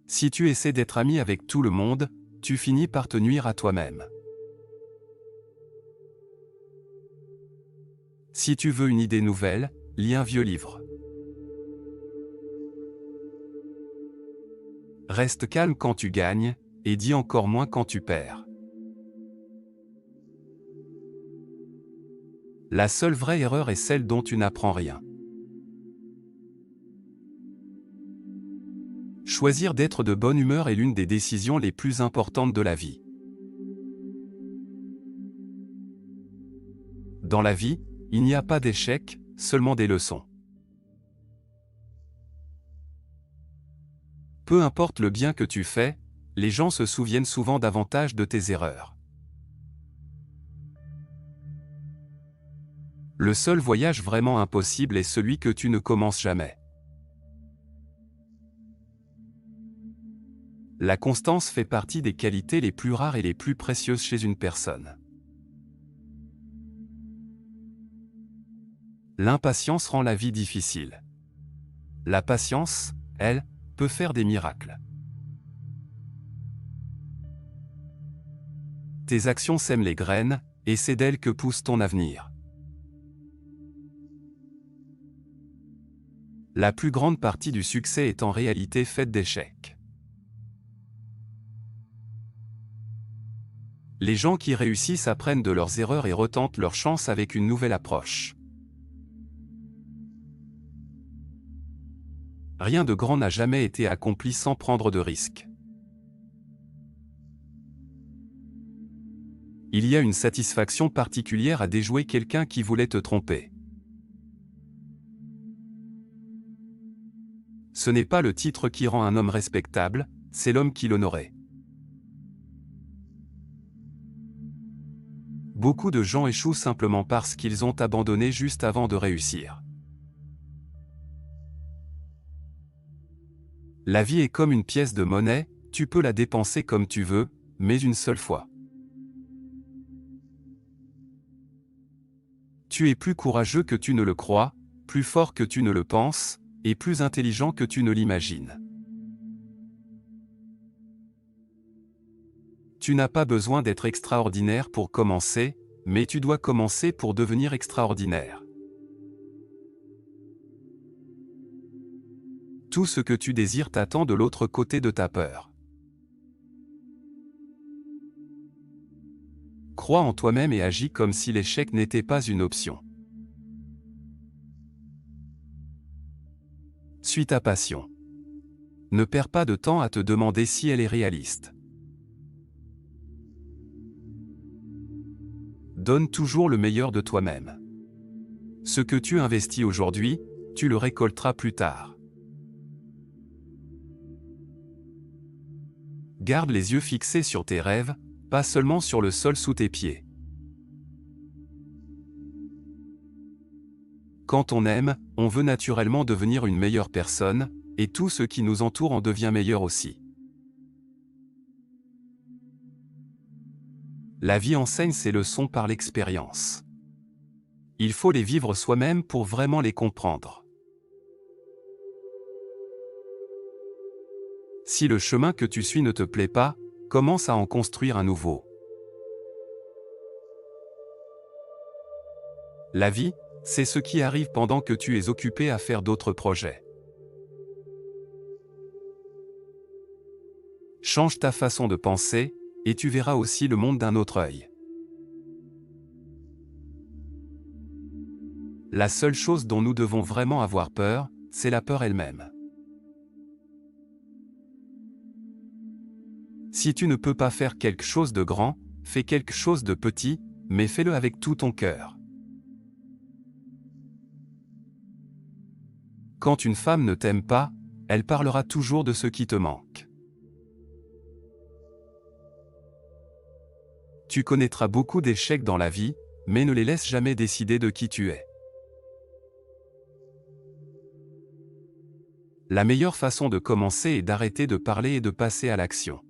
Si tu essaies d'être ami avec tout le monde, tu finis par te nuire à toi-même. Si tu veux une idée nouvelle, lis un vieux livre. Reste calme quand tu gagnes, et dis encore moins quand tu perds. La seule vraie erreur est celle dont tu n'apprends rien. Choisir d'être de bonne humeur est l'une des décisions les plus importantes de la vie. Dans la vie, il n'y a pas d'échecs, seulement des leçons. Peu importe le bien que tu fais, les gens se souviennent souvent davantage de tes erreurs. Le seul voyage vraiment impossible est celui que tu ne commences jamais. La constance fait partie des qualités les plus rares et les plus précieuses chez une personne. L'impatience rend la vie difficile. La patience, elle, peut faire des miracles. Tes actions sèment les graines, et c'est d'elles que pousse ton avenir. La plus grande partie du succès est en réalité faite d'échecs. Les gens qui réussissent apprennent de leurs erreurs et retentent leur chance avec une nouvelle approche. Rien de grand n'a jamais été accompli sans prendre de risques. Il y a une satisfaction particulière à déjouer quelqu'un qui voulait te tromper. Ce n'est pas le titre qui rend un homme respectable, c'est l'homme qui l'honorait. Beaucoup de gens échouent simplement parce qu'ils ont abandonné juste avant de réussir. La vie est comme une pièce de monnaie, tu peux la dépenser comme tu veux, mais une seule fois. Tu es plus courageux que tu ne le crois, plus fort que tu ne le penses, et plus intelligent que tu ne l'imagines. Tu n'as pas besoin d'être extraordinaire pour commencer, mais tu dois commencer pour devenir extraordinaire. Tout ce que tu désires t'attend de l'autre côté de ta peur. Crois en toi-même et agis comme si l'échec n'était pas une option. Suis ta passion. Ne perds pas de temps à te demander si elle est réaliste. Donne toujours le meilleur de toi-même. Ce que tu investis aujourd'hui, tu le récolteras plus tard. Garde les yeux fixés sur tes rêves, pas seulement sur le sol sous tes pieds. Quand on aime, on veut naturellement devenir une meilleure personne, et tout ce qui nous entoure en devient meilleur aussi. La vie enseigne ses leçons par l'expérience. Il faut les vivre soi-même pour vraiment les comprendre. Si le chemin que tu suis ne te plaît pas, commence à en construire un nouveau. La vie, c'est ce qui arrive pendant que tu es occupé à faire d'autres projets. Change ta façon de penser, et tu verras aussi le monde d'un autre œil. La seule chose dont nous devons vraiment avoir peur, c'est la peur elle-même. Si tu ne peux pas faire quelque chose de grand, fais quelque chose de petit, mais fais-le avec tout ton cœur. Quand une femme ne t'aime pas, elle parlera toujours de ce qui te manque. Tu connaîtras beaucoup d'échecs dans la vie, mais ne les laisse jamais décider de qui tu es. La meilleure façon de commencer est d'arrêter de parler et de passer à l'action.